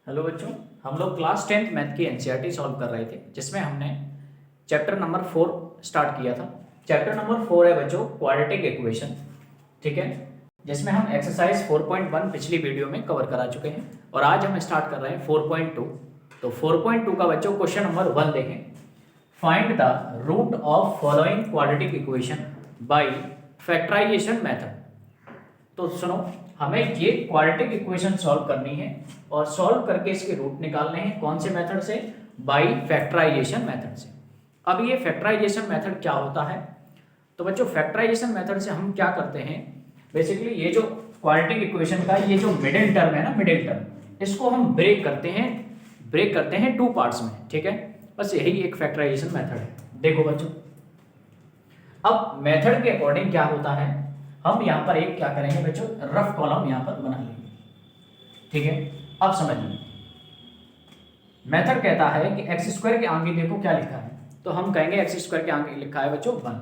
Hello बच्चों, हम लोग क्लास 10th मैथ की एनसीईआरटी सॉल्व कर रहे थे जिसमें हमने चैप्टर नंबर 4 स्टार्ट किया था। चैप्टर नंबर 4 है बच्चों क्वाड्रेटिक इक्वेशन, ठीक है, जिसमें हम एक्सरसाइज 4.1 पिछली वीडियो में कवर करा चुके हैं और आज हम स्टार्ट कर रहे हैं 4.2। तो 4.2 का बच्चों क्वेश्चन नंबर 1 देखें। Find the root of following quadratic equation by factorisation method. तो सुनो, हमें ये क्वाड्रेटिक इक्वेशन सॉल्व करनी है और सॉल्व करके इसके रूट निकालने हैं। कौन से मेथड से? बाय फैक्टराइजेशन मेथड से। अब ये फैक्टराइजेशन मेथड क्या होता है? तो बच्चों फैक्टराइजेशन मेथड से हम क्या करते हैं, बेसिकली ये जो क्वाड्रेटिक इक्वेशन का ये जो मिडिल टर्म है ना, मिडिल टर्म, इसको हम ब्रेक करते हैं टू पार्ट्स में, ठीक है। बस यही एक फैक्टराइजेशन मेथड है। देखो बच्चों, अब मेथड के अकॉर्डिंग क्या होता है, हम यहाँ पर एक क्या करेंगे बच्चों, रफ कॉलम यहाँ पर बना लेंगे, ठीक है। अब समझिए, मेथड कहता है कि एक्स स्क्वायर के आगे देखो क्या लिखा है, तो हम कहेंगे एक्स स्क्वायर के आगे लिखा है बच्चों 1,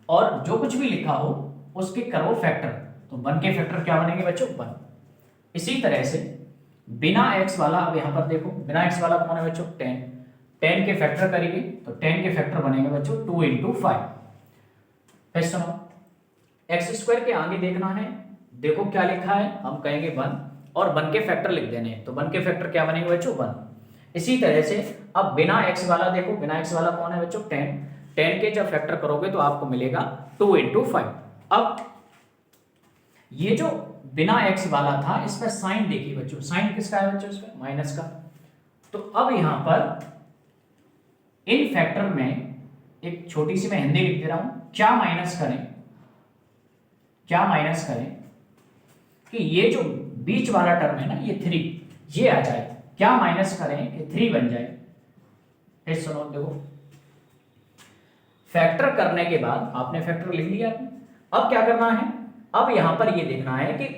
और जो कुछ भी लिखा हो उसके करो फैक्टर, तो 1 के फैक्टर क्या बनेंगे बच्चों 1। इसी तरह से बिना एक्स वाला, अब यहाँ पर देखो बिना एक्स वाला कौन है बच्चों 10, 10 के फैक्टर करेंगे तो 10 के फैक्टर बनेंगे बच्चों 2 × 5। फिर सुनो, एक्स स्क्वायर के आगे देखना है, देखो क्या लिखा है, हम कहेंगे 1 और 1 के फैक्टर लिख देने हैं, तो 1 के फैक्टर क्या बनेंगे बच्चों 1। इसी तरह से अब बिना एक्स वाला देखो, बिना एक्स वाला कौन है बच्चों 10, 10 के जब फैक्टर करोगे तो आपको मिलेगा 2 × 5। अब ये जो बिना एक्स वाला था, इसका साइन देखिए बच्चों, साइन किसका है बच्चों, इसका माइनस का। तो अब यहां पर इन फैक्टर में एक छोटी सी मैं हिंदी लिख दे रहा हूं, क्या माइनस करें कि ये जो बीच वाला टर्म है ना, ये 3 ये आ जाए, क्या माइनस करें कि 3 बन जाए। फिर सुनो, देखो फैक्टर करने के बाद आपने फैक्टर लिख लिया, अब क्या करना है, अब यहां पर ये देखना है कि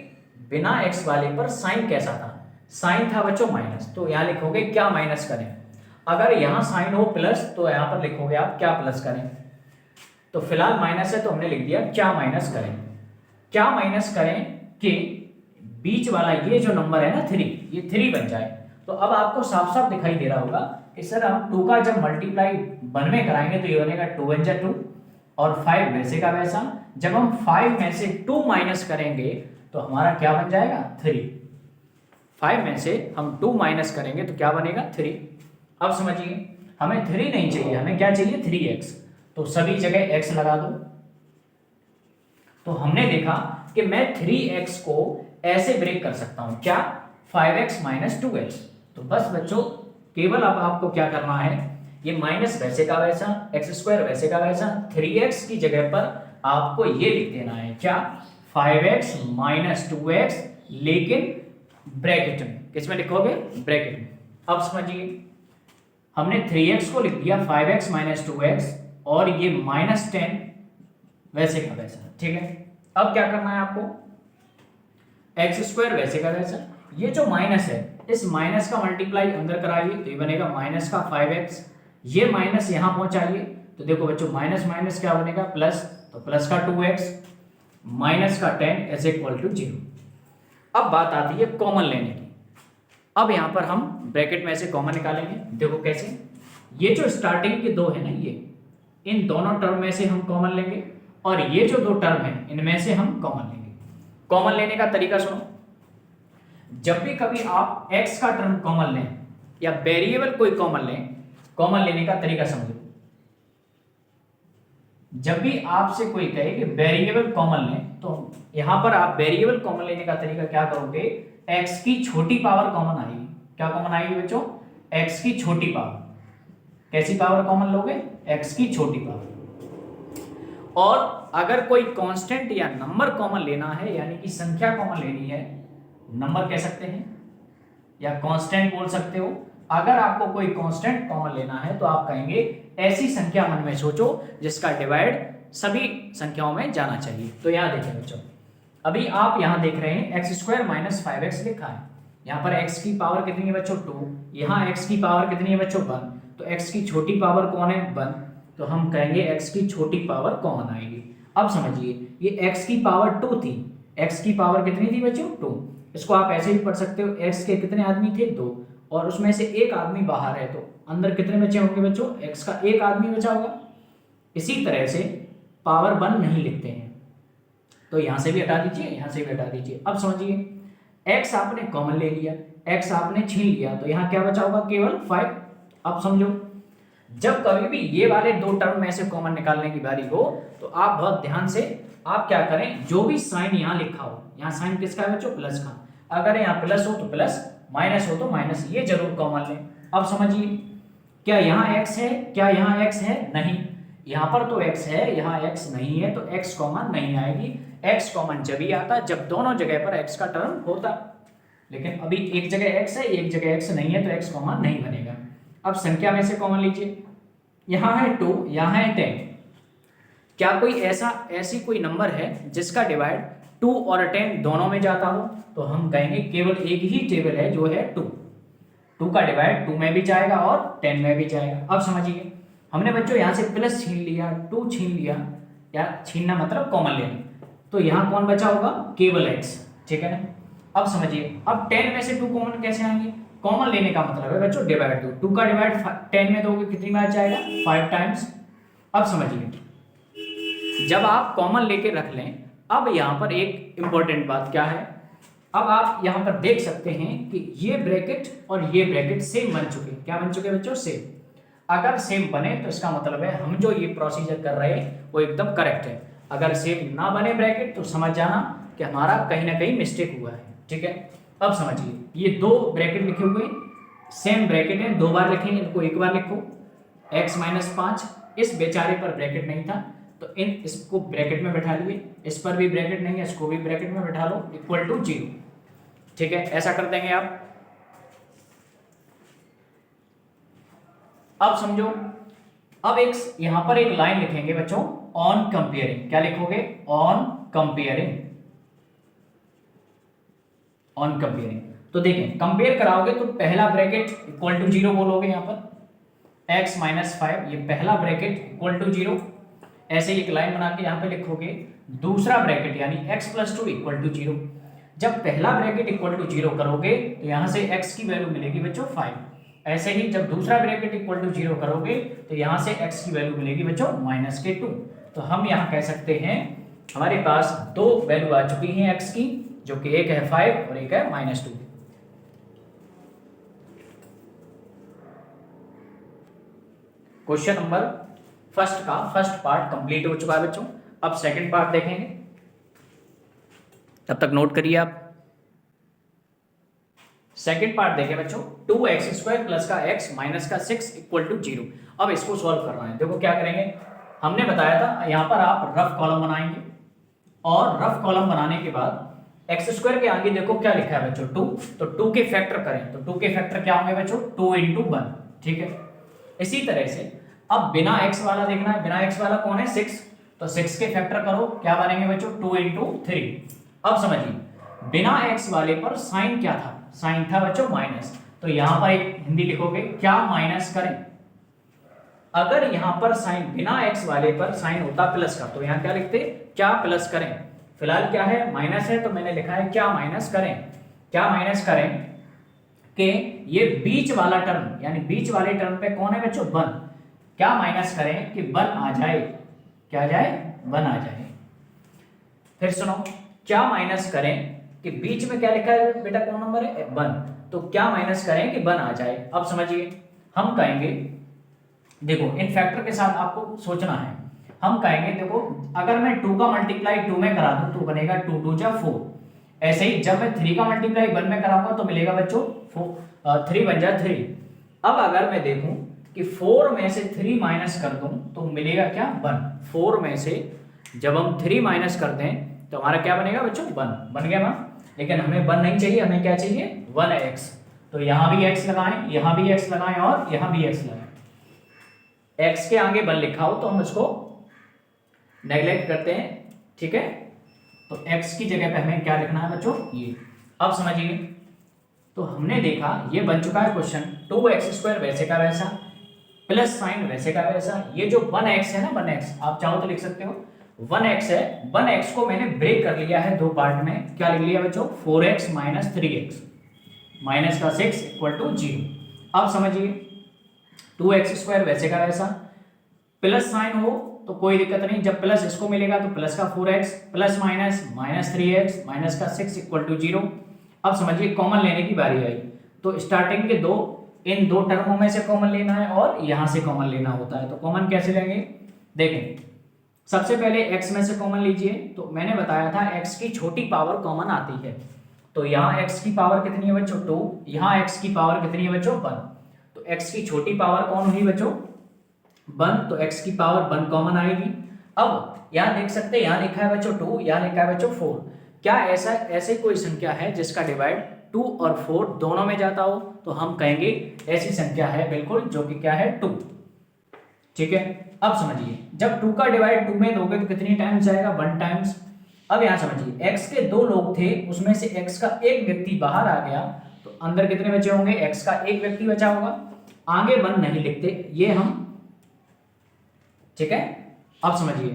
बिना एक्स वाले पर साइन कैसा था। साइन था बच्चों माइनस, तो यहां लिखोगे क्या माइनस करें। अगर यहां साइन हो प्लस तो यहां पर लिखोगे आप क्या प्लस करें। तो फिलहाल माइनस है तो हमने लिख दिया क्या माइनस करें। क्या माइनस करें कि बीच वाला ये जो नंबर है ना 3, ये 3 बन जाए। तो अब आपको साफ साफ दिखाई दे रहा होगा कि सर हम 2 का जब मल्टीप्लाई 1 में कराएंगे तो ये बनेगा 2 × 2 और 5 वैसे का वैसा। जब हम 5 में से 2 माइनस करेंगे तो हमारा क्या बन जाएगा 3। 5 में से हम 2 माइनस करेंगे तो क्या बनेगा 3। अब समझिए, हमें 3 नहीं चाहिए, हमें क्या चाहिए 3x। तो सभी जगह x लगा दो। तो हमने देखा कि मैं 3x को ऐसे ब्रेक कर सकता हूं, क्या 5x - 2x। तो बस बच्चों केवल अब आपको क्या करना है, ये माइनस वैसे का वैसा, एक्स स्क्वायर वैसे का वैसा, 3x की जगह पर आपको ये लिख देना है क्या 5x - 2x, लेकिन ब्रैकेट में, किसमें लिखोगे ब्रैकेट में। अब समझिए, हमने 3x को लिख दिया 5x - 2x और ये -10 वैसे का वैसा, ठीक है। अब क्या करना है आपको, एक्स स्क्वायर वैसे का वैसा, ये जो माइनस है इस माइनस का मल्टीप्लाई अंदर कराइए तो ये बनेगा माइनस का 5x, ये माइनस यहां पहुंचाइए तो देखो बच्चों माइनस माइनस क्या बनेगा प्लस, तो प्लस का 2x माइनस का 10 = 0। अब बात आती है कॉमन लेने की। अब यहां पर हम ब्रैकेट में से कॉमन निकालेंगे, देखो कैसे, ये जो स्टार्टिंग के दो है ना, ये इन दोनों टर्म में से हम कॉमन लेंगे और ये जो दो टर्म है इनमें से हम कॉमन लेंगे। कॉमन लेने का तरीका सुनो, जब भी कभी आप x का टर्म कॉमन लें या वेरिएबल कोई कॉमन लें, कॉमन लेने का तरीका समझो। जब भी आपसे कोई कहे कि वेरिएबल कॉमन लें, तो यहां पर आप वेरिएबल कॉमन लेने का तरीका क्या करोगे, x की छोटी पावर कॉमन आएगी। क्या कॉमन आएगी बच्चों, x की छोटी पावर। कैसी पावर कॉमन लोगे, x की छोटी पावर। और अगर कोई कांस्टेंट या नंबर कॉमन लेना है, यानी कि संख्या कॉमन लेनी है, नंबर कह सकते हैं या कांस्टेंट बोल सकते हो। अगर आपको कोई कांस्टेंट कॉमन लेना है तो आप कहेंगे ऐसी संख्या मन में सोचो जिसका डिवाइड सभी संख्याओं में जाना चाहिए। तो यहां देखें बच्चों, अभी आप यहां देख रहे हैं x² - 5x लिखा है, यहां पर x की पावर कितनी है बच्चों 2, यहां x की पावर कितनी है बच्चों 1, तो x की छोटी पावर कौन है 1, तो हम कहेंगे x की छोटी पावर कॉमन आएगी। अब समझिए, ये x की पावर 2 थी, x की पावर कितनी थी बच्चों 2, इसको आप ऐसे भी पढ़ सकते हो, x के कितने आदमी थे 2 और उसमें से एक आदमी बाहर है तो अंदर कितने बचे होंगे बच्चों, x का एक आदमी बचा होगा। इसी तरह से पावर 1 नहीं लिखते हैं, तो यहां से भी हटा दीजिए, यहां से भी हटा दीजिए। अब समझिए x आपने कॉमन ले लिया, x आपने छीन लिया, तो यहां क्या बचा होगा, केवल 5। अब समझो जब कभी भी ये वाले दो टर्म में से कॉमन निकालने की बारी हो तो आप बहुत ध्यान से आप क्या करें, जो भी साइन यहाँ लिखा हो, यहाँ साइन किसका है बच्चों, प्लस का, अगर यहाँ प्लस हो तो प्लस, माइनस हो तो माइनस, ये जरूर कॉमन लें। अब समझिए क्या यहाँ x है, क्या यहाँ x है, नहीं, यहाँ पर तो x है, यहाँ x नहीं है, तो x कॉमन नहीं आएगी। x कॉमन जब ही आता जब दोनों जगह पर x का टर्म होता, लेकिन अभी एक जगह x है, एक जगह x नहीं है, तो x कॉमन नहीं बनेगा। अब संख्या में से कॉमन लीजिए, यहाँ है 2, यहाँ है 10। क्या कोई ऐसी कोई नंबर है जिसका डिवाइड 2 और 10 दोनों में जाता हो, तो हम कहेंगे केवल एक ही टेबल है जो है 2। 2 का डिवाइड 2 में भी जाएगा और 10 में भी जाएगा। अब समझिए हमने बच्चों यहाँ से प्लस छीन लिया, 2 छीन लिया, या छीनना मतलब कॉमन लेना, तो यहाँ कौन बचा होगा, केवल x, ठीक है ना। अब समझिए अब 10 में से 2 कॉमन कैसे आएंगे, कॉमन लेने का मतलब है बच्चों डिवाइड 2 का डिवाइड 10 में दोगे कितनी बार जाएगा, 5 टाइम्स। अब समझिए जब आप कॉमन लेके रख लें, अब यहाँ पर एक इंपॉर्टेंट बात क्या है, अब आप यहाँ पर देख सकते हैं कि ये ब्रैकेट और ये ब्रैकेट सेम बन चुके हैं। क्या बन चुके हैं बच्चों, सेम। अगर सेम बने तो इसका मतलब है हम जो ये प्रोसीजर कर रहे हैं वो एकदम करेक्ट है। अगर सेम ना बने ब्रैकेट तो समझ जाना कि हमारा कहीं ना कहीं मिस्टेक हुआ है, ठीक है। अब समझिए ये दो ब्रैकेट लिखे हुए सेम ब्रैकेट है, 2 बार लिखेंगे, इनको एक बार लिखो, x - 5, इस बेचारे पर ब्रैकेट नहीं था तो इसको ब्रैकेट में बैठा लिए, इस पर भी ब्रैकेट नहीं है, इसको भी ब्रैकेट में बैठा लो, इक्वल टू 0, ठीक है। ऐसा कर देंगे आप। अब समझो अब एक यहां पर एक लाइन लिखेंगे बच्चों, ऑन कंपेयरिंग। क्या लिखोगे, ऑन कंपेयरिंग, ऑन कंपेयरिंग। तो देखें कंपेयर कराओगे तो पहला ब्रैकेट इक्वल टू 0 बोलोगे, यहाँ पर x - 5 ये पहला ब्रैकेट इक्वल टू 0, ऐसे ही एक लाइन बना के यहाँ पे लिखोगे। दूसरा ब्रैकेट यानी x + 2 इक्वल टू 0। जब पहला ब्रैकेट इक्वल टू 0 करोगे तो यहाँ से x की वैल्यू मिलेगी बच्चों 5। ऐसे ही जब दूसरा ब्रैकेट इक्वल टू 0 करोगे तो यहाँ से x की वैल्यू मिलेगी बच्चों -2। तो हम यहाँ कह सकते हैं हमारे पास दो वैल्यू आ चुकी हैं x की, जो कि एक है 5 और एक है -2। क्वेश्चन नंबर फर्स्ट का फर्स्ट पार्ट कंप्लीट हो चुका है बच्चों। अब सेकंड पार्ट देखेंगे, तब तक नोट करिए आप। सेकंड पार्ट देखें बच्चों, 2x² प्लस का x माइनस का 6 इक्वल टू 0। अब इसको सॉल्व करना है। देखो क्या करेंगे, हमने बताया था यहाँ पर आप रफ कॉलम बनाएंगे और रफ कॉलम बनाने के बाद x² के आगे देखो क्या लिखा है बच्चों 2, तो 2 के फैक्टर करें तो 2 के फैक्टर क्या होंगे बच्चों 2 × 1, ठीक है। इसी तरह से अब बिना x वाला देखना है, बिना x वाला कौन है 6, तो 6 के फैक्टर करो, क्या बनेंगे बच्चों 2 × 3। अब समझिए बिना x वाले पर साइन क्या था, साइन था बच्चों माइनस, तो यहां पर एक हिंदी लिखोगे क्या माइनस करें। अगर यहां पर साइन बिना x वाले पर साइन होता प्लस का तो यहां क्या लिखते क्या प्लस करें। फिलहाल क्या है माइनस है तो मैंने लिखा है क्या माइनस करें। क्या माइनस करें कि ये बीच वाला टर्म यानी बीच वाले टर्म पे कौन है बच्चों 1, क्या माइनस करें कि 1 आ जाए, क्या आ जाए 1 आ जाए। फिर सुनो क्या माइनस करें कि बीच में क्या लिखा है बेटा कौन नंबर है 1, तो क्या माइनस करें कि 1 आ जाए। अब समझिए हम कहेंगे देखो इन फैक्टर के साथ आपको सोचना है। हम कहेंगे देखो अगर मैं 2 का मल्टीप्लाई 2 में करा दूं तो बनेगा 2 × 2 = 4। ऐसे ही जब मैं 3 का मल्टीप्लाई 1 में कराऊंगा तो मिलेगा बच्चों 3 बन जा 3। अब अगर मैं देखूं कि 4 में से 3 माइनस कर दूं तो मिलेगा क्या 1। 4 में से जब हम 3 माइनस कर दें तो हमारा क्या बनेगा बच्चों 1 बन गया ना। लेकिन हमें 1 नहीं चाहिए, हमें क्या चाहिए 1x। तो यहां भी x लगाएं, यहां भी x लगाएं और यहां भी x लगाएं। x के आगे 1 लिखा हो तो हम इसको नेगलेक्ट करते हैं, ठीक है। तो x की जगह पे हमें क्या लिखना है बच्चों ये। अब समझिए तो हमने देखा ये बन चुका है क्वेश्चन 2x² वैसे का वैसा प्लस साइन वैसे का वैसा। ये जो 1x है ना 1x आप चाहो तो लिख सकते हो 1x है, 1x को मैंने ब्रेक कर लिया है 2 पार्ट में। क्या लिख लिया बच्चों 4x - 3x। माइनस का 6 इक्वल टू 0। अब समझिए 2x² वैसे का वैसा, प्लस साइन हो तो कोई दिक्कत नहीं, जब प्लस इसको मिलेगा तो प्लस का 4x plus minus minus 3x minus का 6 इक्वल टू 0। अब समझिए कॉमन लेने की बारी आई, तो स्टार्टिंग के इन दो टर्मों में से कॉमन लेना है और यहाँ से कॉमन लेना होता है। तो कॉमन कैसे लेंगे, देखें सबसे पहले x में से कॉमन लीजिए। तो मैंने बताया था x की छोटी पावर कॉमन आती है, तो यहाँ x की पावर कितनी है बच्चों 2, यहाँ x की पावर कितनी है बच्चों 1, तो x की छोटी पावर कौन हुई बच्चों 1, तो x की पावर 1 कॉमन आएगी। अब यहाँ देख सकते हैं, यहाँ लिखा है बच्चों 2, यहाँ लिखा है बच्चों 4। क्या ऐसे कोई संख्या है जिसका डिवाइड 2 और 4 दोनों में जाता हो, तो हम कहेंगे ऐसी संख्या है बिल्कुल जो कि क्या है 2। ठीक है, अब समझिए जब 2 का डिवाइड 2 में दोगे तो कितनी टाइम्स जाएगा 1 टाइम्स। अब यहाँ समझिए x के 2 लोग थे, उसमें से x का एक व्यक्ति बाहर आ गया, तो अंदर कितने बचे होंगे, x का एक व्यक्ति बचा होगा, आगे 1 नहीं लिखते ये हम। ठीक है, अब समझिए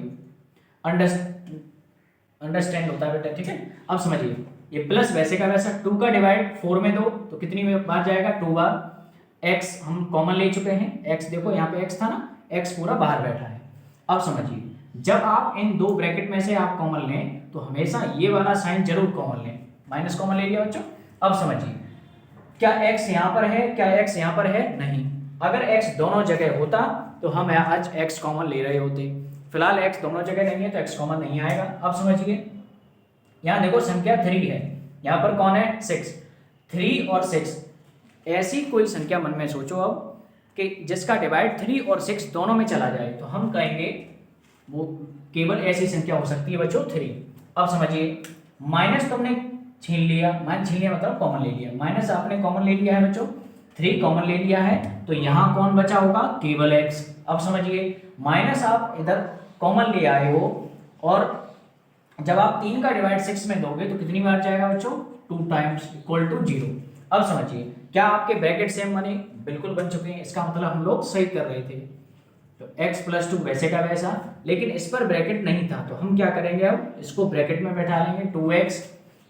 अंडरस्टैंड होता है बेटा। ठीक है, अब समझिए ये प्लस वैसे का वैसा 2 का डिवाइड 4 में दो तो कितनी बार जाएगा 2 बार। x हम कॉमन ले चुके हैं, x देखो यहाँ पे x था ना, x पूरा बाहर बैठा है। अब समझिए जब आप इन दो ब्रैकेट में से आप कॉमन लें तो हमेशा ये वाला साइन जरूर कॉमन लें, माइनस कॉमन ले लिया बच्चों। अब समझिए क्या x यहाँ पर है, क्या x यहाँ पर है, नहीं। अगर x दोनों जगह होता तो हम आज x कॉमन ले रहे होते, फिलहाल x दोनों जगह नहीं है तो x कॉमन नहीं आएगा। अब समझिए यहाँ देखो संख्या 3 है, यहाँ पर कौन है 6, 3 और 6 ऐसी कोई संख्या मन में सोचो अब कि जिसका डिवाइड 3 और 6 दोनों में चला जाए, तो हम कहेंगे वो केवल ऐसी संख्या हो सकती है बच्चों 3। अब समझिए माइनस तो हमने छीन लिया, माइनस छीन लिया मतलब कॉमन ले लिया, माइनस आपने कॉमन ले लिया है बच्चों, 3 कॉमन ले लिया है, तो यहाँ कौन बचा होगा केवल x। अब समझिए माइनस आप इधर कॉमन ले आए हो और जब आप 3 का डिवाइड 6 में दोगे तो कितनी बार जाएगा बच्चों 2 टाइम्स इक्वल टू 0। अब समझिए क्या आपके ब्रैकेट सेम बने, बिल्कुल बन चुके हैं, इसका मतलब हम लोग सही कर रहे थे। तो x + 2 वैसे का वैसा, लेकिन इस पर ब्रैकेट नहीं था तो हम क्या करेंगे, अब इसको ब्रैकेट में बैठा लेंगे 2x,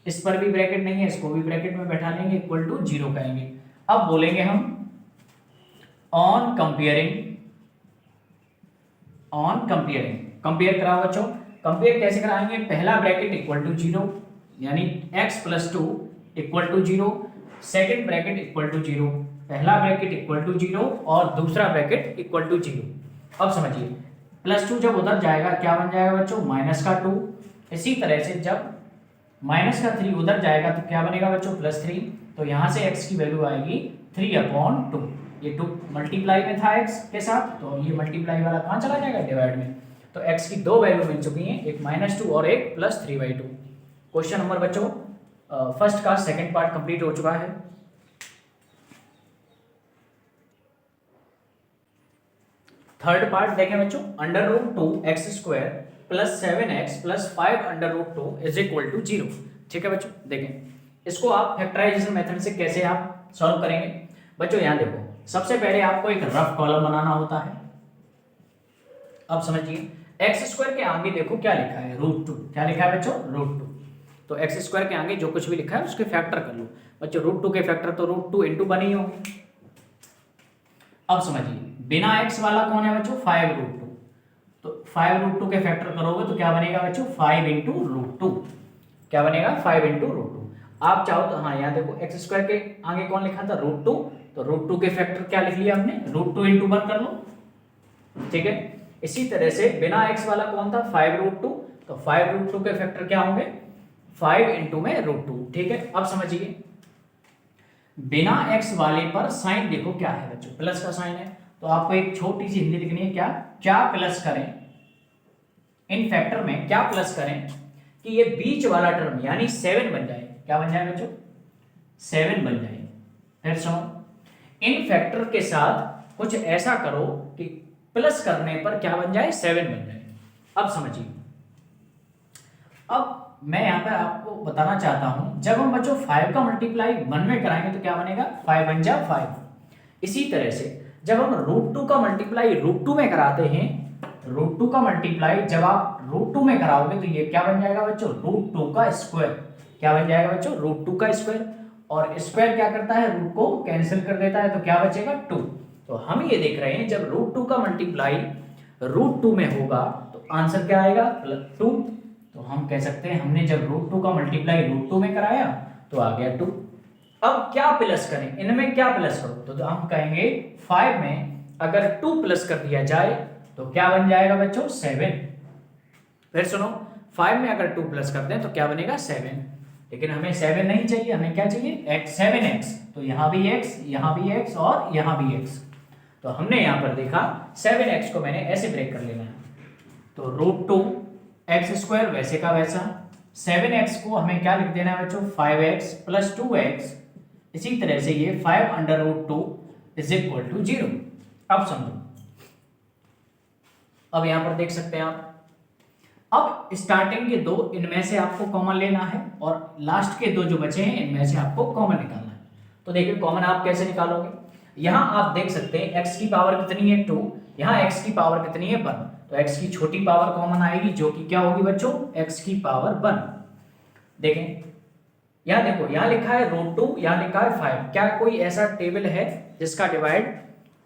इस पर भी ब्रैकेट नहीं है इसको भी ब्रैकेट में बैठा लेंगे इक्वल टू 0 कहेंगे। अब बोलेंगे हम ऑन कंपेयरिंग, कंपेयर कराओ बच्चों। कंपेयर कैसे कराएंगे, पहला ब्रैकेट इक्वल टू 0 यानी x + 2 equal to 0, second bracket equal to 0, पहला ब्रैकेट इक्वल टू 0 और दूसरा ब्रैकेट इक्वल टू 0। अब समझिए +2 जब उधर जाएगा क्या बन जाएगा बच्चों -2, इसी तरह से जब -3 उधर जाएगा तो क्या बनेगा बच्चों +3, तो यहाँ से x की वैल्यू आएगी 3/2। ये 2 मल्टीप्लाई में था x के साथ, तो ये मल्टीप्लाई वाला कहाँ चला जाएगा डिवाइड में, तो x की 2 वैल्यू मिल चुकी हैं, एक -2 और एक +3/2। क्वेश्चन नंबर बच्चों फर्स्ट का सेकंड पार्ट कंप्लीट हो चुका है। थर्ड पार्ट देखें बच्चों, √2x² + 7x + 5√2 = 0। ठीक है बच्चों, देखें इसको आप फैक्टराइजेशन मेथड से कैसे आप सॉल्व करेंगे। बच्चों यहाँ देखो सबसे पहले आपको एक रफ कॉलम बनाना होता है। अब समझिए x² के आगे देखो क्या लिखा है √2, क्या लिखा है बच्चों √2, तो x² के आगे जो कुछ भी लिखा है उसके फैक्टर कर लो बच्चों, √2 के फैक्टर तो √2 × 1 ही होंगे। अब समझिए बिना x वाला कौन है बच्चों 5√2, तो 5√2 के फैक्टर करोगे तो क्या बनेगा बच्चों 5 × √2, क्या बनेगा 5 × √2। आप चाहो तो हाँ यहाँ देखो x² के आगे कौन लिखा था √2, तो √2 के फैक्टर क्या लिख लिया हमने √2 × 1 कर लो। ठीक है, इसी तरह से बिना x वाला कौन था 5√2, तो 5√2 के फैक्टर क्या होंगे 5 × √2। ठीक है, अब समझिए बिना x वाले पर साइन देखो क्या है बच्चों प्लस का साइन है, तो आपको एक छोटी सी हिंदी लिखनी है, क्या प्लस करें इन फैक्टर में, क्या प्लस करें कि ये बीच वाला टर्म यानी 7 बन जाए, क्या बन जाए बच्चों 7 बन जाए। फिर सुनो इन फैक्टर के साथ कुछ ऐसा करो कि प्लस करने पर क्या बन जाए 7 बन जाए। अब समझिए अब मैं यहाँ पर आपको बताना चाहता हूं जब हम बच्चों 5 का मल्टीप्लाई 1 में कराएंगे तो क्या बनेगा 5 बन जा 5। इसी तरह से जब हम √2 का मल्टीप्लाई √2 में कराते हैं, √2 का मल्टीप्लाई जब आप √2 में कराओगे तो ये क्या बन जाएगा बच्चों √2 का स्क्वायर, क्या बन जाएगा बच्चों √2 का स्क्वायर। और स्क्वायर क्या करता है, रूट को कैंसिल कर देता है, तो क्या बचेगा 2। तो हम ये देख रहे हैं जब रूट 2 का मल्टीप्लाई रूट 2 में होगा तो आंसर क्या आएगा, +2। तो हम कह सकते हैं हमने जब रूट 2 का मल्टीप्लाई रूट 2 में कराया तो आ गया 2। अब क्या प्लस करें, इनमें क्या प्लस करो, तो हम कहेंगे 5 में अगर 2 प्लस कर दिया जाए तो क्या बन जाएगा बच्चों, 7। फिर सुनो, 5 में अगर 2 प्लस कर दें तो क्या बनेगा, 7। लेकिन हमें 7 नहीं चाहिए, हमें क्या चाहिए, 7x। तो यहाँ भी x, यहाँ भी x और यहाँ भी x। तो हमने यहाँ पर देखा 7x को मैंने ऐसे ब्रेक कर लेना है, तो √2 x² वैसे का वैसा, 7x को हमें क्या लिख देना है बच्चों, 5x + 2x। इसी तरह से ये 5√2 = 0। अब समझो, अब यहां पर देख सकते हैं आप, अब स्टार्टिंग के दो इनमें से आपको कॉमन लेना है और लास्ट के दो जो बचे हैं इनमें से आपको कॉमन निकालना है। तो देखिए कॉमन आप कैसे निकालोगे, यहां आप देख सकते हैं x की पावर कितनी है 2, यहां x की पावर कितनी है 1, तो x की छोटी पावर कॉमन आएगी जो कि क्या होगी बच्चों, x की पावर 1। देखें यहां देखो, यहां लिखा है √2, यहां लिखा है 5। क्या कोई ऐसा टेबल है जिसका डिवाइड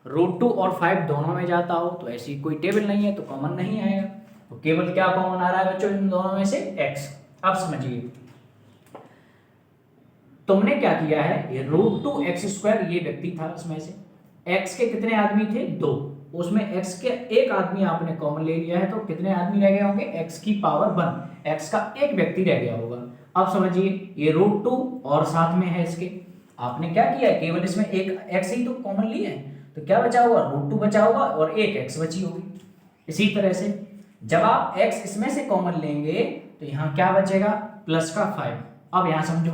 √2 और 5 दोनों में जाता हो, तो ऐसी कोई टेबल नहीं है, तो कॉमन नहीं आएगा। तो केवल क्या कॉमन आ रहा है बच्चों इन दोनों में से, x। अब समझिए तुमने क्या किया है, ये √2x² ये व्यक्ति था, उसमें से x के कितने आदमी थे, 2, उसमें x के एक आदमी आपने कॉमन ले लिया है, तो कितने आदमी रह गए होंगे, x की पावर 1, x का एक व्यक्ति रह गया होगा। अब समझिए ये √2 और साथ में है इसके, आपने क्या किया है, केवल इसमें एक x ही तो कॉमन लिया है, तो क्या बचा होगा, √2 बचा होगा और एक x बची होगी। इसी तरह से जब आप x इसमें से कॉमन लेंगे तो यहां क्या बचेगा, +5। अब यहां समझो,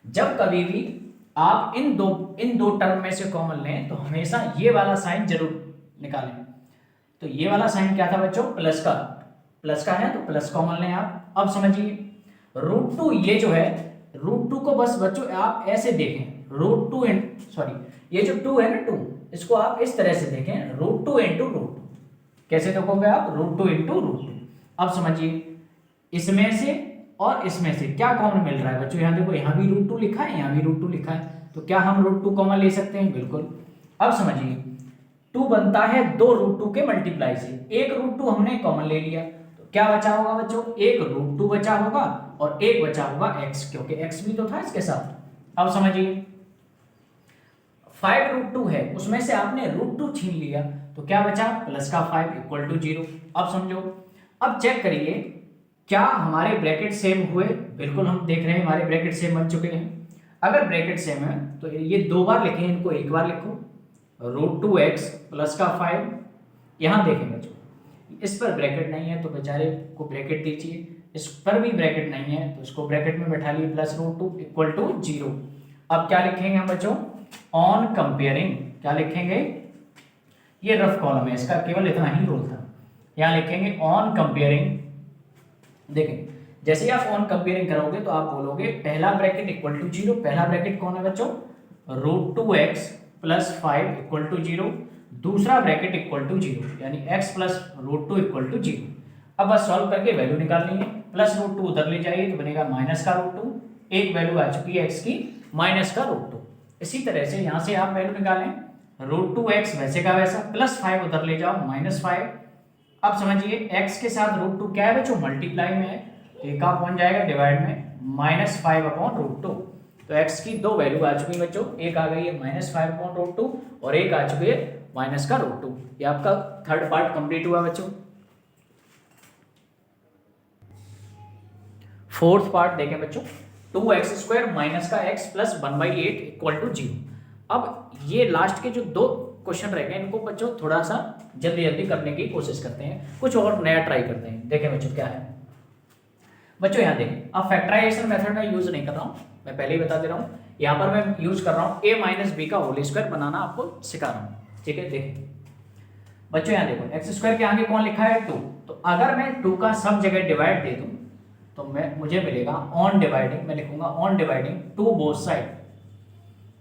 जब कभी भी आप इन दो टर्म में से कॉमन लें तो हमेशा ये वाला साइन जरूर निकालें। तो ये वाला साइन क्या था बच्चों, प्लस का है, तो प्लस कॉमन लें आप। अब समझिए √2 ये जो है, √2 को बस बच्चों आप ऐसे देखें, ये जो 2 है ना 2, इसको आप इस तरह से देखें, √2 × √2। कैसे देखोगे आप, √2 × √2। अब समझिए इसमें से और इसमें से क्या कॉमन मिल रहा है बच्चों, यहाँ देखो, यहाँ भी √2 लिखा है, यहाँ भी √2 लिखा है, तो क्या हम √2 कॉमन ले सकते हैं, बिल्कुल। अब समझिए 2 बनता है 2 √2 के मल्टीप्लाई से, एक √2 हमने कॉमन ले लिया, तो क्या बचा होगा बच्चों, एक √2 बचा होगा और एक बचा होगा x, क्योंकि x भी तो था इसके साथ। अब समझिए 5√2 है, उसमें से आपने √2 छीन लिया, तो क्या बचा, +5 = 0। अब समझो, अब चेक करिए क्या हमारे ब्रैकेट सेम हुए, बिल्कुल हम देख रहे हैं हमारे ब्रैकेट सेम बन चुके हैं। अगर ब्रैकेट सेम है तो ये 2 बार लिखें, इनको एक बार लिखो, √2x + 5। यहां देखें बच्चों, इस पर ब्रैकेट नहीं है तो बेचारे को ब्रैकेट दीजिए, इस पर भी ब्रैकेट नहीं है तो इसको ब्रैकेट में बैठा लिए, +√2 = 0। अब क्या लिखेंगे हम बच्चों, ऑन कंपेयरिंग, क्या लिखेंगे, ये रफ कॉलम है इसका, केवल इतना ही रोल था, यहां लिखेंगे ऑन कंपेयरिंग। देखें जैसे ही आप ऑन कंपेयरिंग करोगे तो आप बोलोगे पहला ब्रैकेट = 0, पहला ब्रैकेट कौन है बच्चों, √2x + 5 = 0, दूसरा ब्रैकेट = 0, यानी x + √2 = 0। अब बस सॉल्व करके वैल्यू निकालनी है, +√2 उधर ले जाइए तो बनेगा -√2, एक वैल्यू आ चुकी है x की -√2। इसी तरह से यहाँ से आप वैल्यू निकालें, √2x वैसे का वैसा, +5 उधर ले जाओ, -5। अब समझिए x के साथ √2 क्या है बच्चों, मल्टीप्लाई में है, तो एक आप बन जाएगा डिवाइड में, -5/√2। तो x की दो वैल्यू आ चुकी है बच्चों, एक आ गई है -5/√2 और एक आ चुकी है -√2। ये आपका थर्ड पार्ट कंप्लीट हुआ बच्चों। फोर्थ पार्ट देखें बच्चों, 2x² माइनस का x + 1/8 = 0। अब ये लास्ट के जो दो क्वेश्चन रह गए इनको बच्चों थोड़ा सा जल्दी जल्दी करने की कोशिश करते हैं, कुछ और नया ट्राई करते हैं। देखें बच्चों क्या है, बच्चों यहाँ देखें, अब फैक्टराइजेशन मेथड में यूज नहीं कर रहा हूँ, मैं पहले ही बता दे रहा हूँ, यहाँ पर मैं यूज कर रहा हूँ a - b का होल स्क्वायर बनाना आपको सिखा रहा हूँ, ठीक है। देखें बच्चों यहाँ देखो, x² के आगे कौन लिखा है 2, तो अगर मैं 2 का सब जगह डिवाइड दे दूँ तो मुझे मिलेगा ऑन डिवाइडिंग, मैं लिखूंगा on dividing to both side,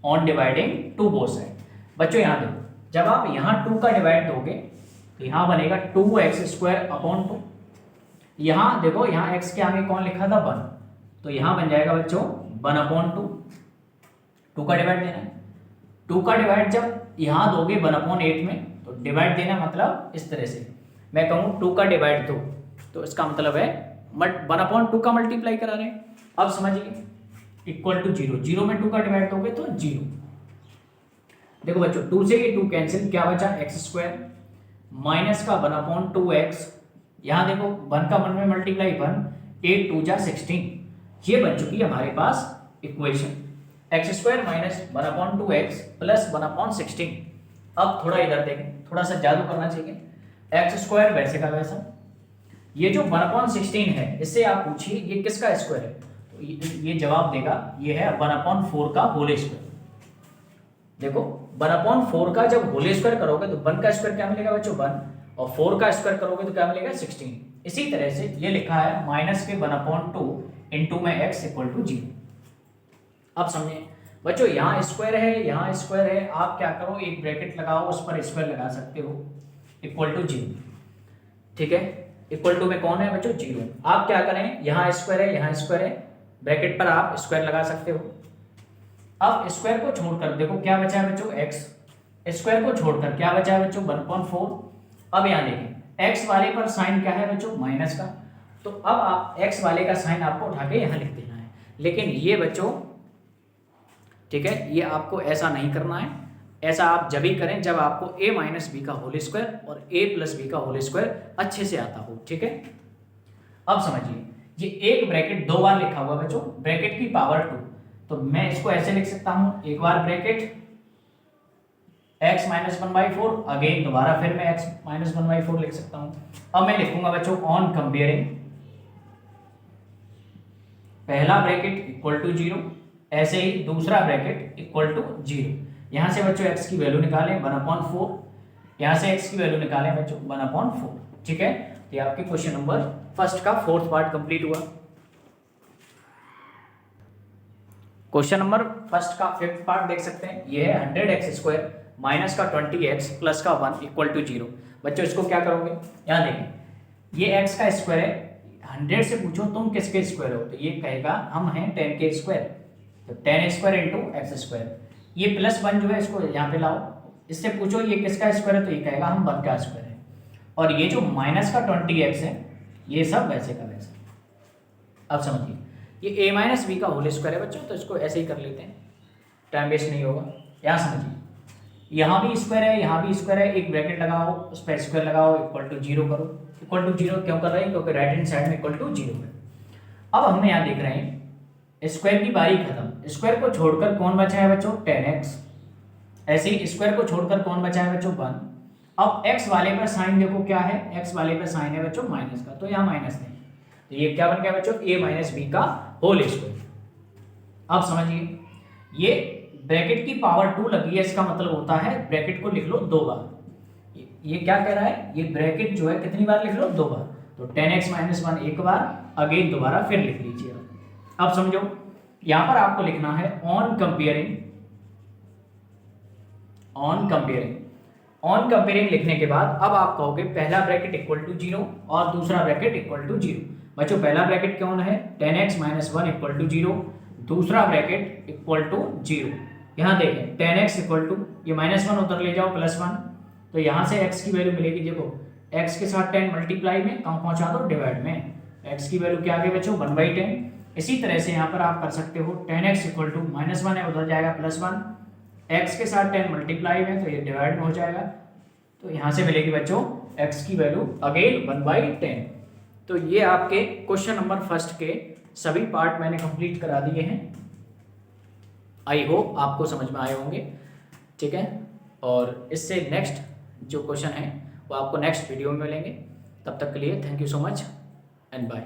on dividing to both side. बच्चों यहाँ देखो, जब आप यहाँ 2 का डिवाइड दोगे तो यहाँ बनेगा 2x² / 2। यहाँ देखो, यहाँ x के आगे कौन लिखा था 1, तो यहाँ बन जाएगा बच्चों 1/2, 2 का डिवाइड देना है। 2 का डिवाइड जब यहाँ दोगे 1/8 में तो डिवाइड देना मतलब इस तरह से, मैं कहूँ 2 का डिवाइड 2 तो इसका मतलब है 1/2 का मल्टीप्लाई करा रहे हैं। अब समझिए इक्वल टू 0, 0 में 2 का डिवाइड दोगे तो 0। देखो बच्चों 2 से ये 2 कैंसिल, क्या बचा x² माइनस का 1/2x, यहाँ देखो 1 का 1 में मल्टीप्लाई 1, 8 2 जा 16, ये बन चुकी है हमारे पास equation x² minus 1/2x plus 1/16। अब थोड़ा इधर देखें, थोड़ा सा जादू करना चाहिए, x² वैसे का वैसा, ये जो 1/16 है इससे आप पूछिए ये किसका स्क्वायर है, तो ये जवाब देगा ये है 1/4 का होल स्क्वायर। देखो 1/4 का जब होल स्क्वायर करोगे तो 1 का स्क्वायर क्या मिलेगा बच्चों 1, और 4 का स्क्वायर करोगे तो क्या मिलेगा 16। इसी तरह से ये लिखा है माइनस के 1/2 इंटू में x इक्वल टू 0। अब समझिए बच्चों यहाँ स्क्वायर है, यहाँ स्क्वायर है, आप क्या करो एक ब्रैकेट लगाओ, उस पर स्क्वायर लगा सकते हो, इक्वल टू 0, ठीक है। इक्वल टू में कौन है बच्चों 0, आप क्या करें यहाँ स्क्वायर है, यहाँ स्क्वायर है, ब्रैकेट पर आप स्क्वायर लगा सकते हो। अब स्क्वायर को छोड़कर देखो क्या बचा है बच्चों x, स्क्वायर को छोड़कर क्या बचा है बच्चों 1/4। अब यहाँ देखें x वाले पर साइन क्या है बच्चों माइनस का, तो अब आप x वाले का साइन आपको उठा के यहाँ लिख देना है। लेकिन ये बच्चों ठीक है, ये आपको ऐसा नहीं करना है, ऐसा आप जब ही करें जब आपको a माइनस बी का होल स्क्वायर और a प्लस बी का होल स्क्वायर अच्छे से आता हो, ठीक है। अब समझिए ये एक ब्रैकेट 2 बार लिखा हुआ बच्चों, ब्रैकेट की पावर 2, तो मैं इसको ऐसे लिख सकता हूं, एक बार ब्रैकेट x माइनस 1/4, अगेन दोबारा फिर मैं x माइनस 1/4 लिख सकता हूं। अब मैं लिखूंगा बच्चों ऑन कंपेयरिंग, पहला ब्रैकेट इक्वल टू 0, ऐसे ही दूसरा ब्रैकेट इक्वल टू 0। यहां से बच्चों x की वैल्यू निकालें 1/4, यहां से x की वैल्यू निकालें बच्चों 1/4, ठीक है। तो ये आपके क्वेश्चन नंबर फर्स्ट का 4th पार्ट कंप्लीट हुआ। क्वेश्चन नंबर फर्स्ट का 5th पार्ट देख सकते हैं, ये है 100x² माइनस का 20x प्लस का 1 इक्वल टू 0। बच्चों इसको क्या करोगे, यहाँ देखिए ये x का स्क्वायर है, 100 से पूछो तुम किसके स्क्वायर हो, तो ये कहेगा हम हैं 10 के स्क्वायर, तो 10² इंटू x²। ये प्लस 1 जो है इसको यहाँ पे लाओ, इससे पूछो ये किसका स्क्वायर है, तो ये कहेगा हम 1 का स्क्वायर है। और ये जो माइनस का 20x है ये सब वैसे का वैसा। अब समझिए ये a माइनस बी का होल स्क्वायर है बच्चों, तो इसको ऐसे ही कर लेते हैं, टाइम वेस्ट नहीं होगा। यहाँ समझिए यहाँ भी स्क्वायर है, यहाँ भी स्क्वायर है, एक ब्रैकेट लगाओ, उस पर स्क्वायर लगाओ, इक्वल टू 0 करो। इक्वल टू 0 क्यों कर रहे हैं, क्योंकि राइट हैंड साइड में इक्वल टू 0 है। अब हमने यहाँ देख रहे हैं स्क्वायर की बारी खत्म, स्क्वायर को छोड़कर कौन बचा है बच्चों 10x, ऐसे ही स्क्वायर को छोड़कर कौन बचा है बच्चों 1। अब x वाले पर साइन देखो क्या है, x वाले पर साइन है बच्चों माइनस का, तो यहाँ माइनस नहीं, तो ये क्या बन गया बच्चों a माइनस बी का होल स्क्वायर। अब समझिए ये ब्रैकेट की पावर 2 लगी है, इसका मतलब होता है ब्रैकेट को लिख लो 2 बार। ये क्या कह रहा है, ये ब्रैकेट जो है कितनी बार लिख लो 2 बार, तो 10x माइनस 1 एक बार, अगेन दोबारा फिर लिख लीजिए। अब समझो यहां पर आपको लिखना है on comparing, on comparing, on comparing लिखने के बाद अब आप कहोगे पहला ब्रैकेट इक्वल टू 0 और दूसरा ब्रैकेट इक्वल टू 0। बच्चों पहला ब्रैकेट कौन है 10x माइनस 1 इक्वल टू 0, दूसरा ब्रैकेट इक्वल टू 0। यहाँ देखें 10x इक्वल टू, ये -1 उधर ले जाओ +1, तो यहाँ से x की वैल्यू मिलेगी, देखो x के साथ 10 मल्टीप्लाई में कहाँ पहुँचा दो डिवाइड में, x की वैल्यू क्या आ गई बच्चों 1/10। इसी तरह से यहाँ पर आप कर सकते हो 10x इक्वल टू -1 है उधर जाएगा +1, x के साथ 10 मल्टीप्लाई में तो ये डिवाइड में हो जाएगा, तो यहाँ से मिलेगी बच्चों x की वैल्यू अगेन 1/10। तो ये आपके क्वेश्चन नंबर फर्स्ट के सभी पार्ट मैंने कंप्लीट करा दिए हैं, आई होप आपको समझ में आए होंगे, ठीक है। और इससे नेक्स्ट जो क्वेश्चन है वो आपको नेक्स्ट वीडियो में मिलेंगे, तब तक के लिए thank you so much and bye.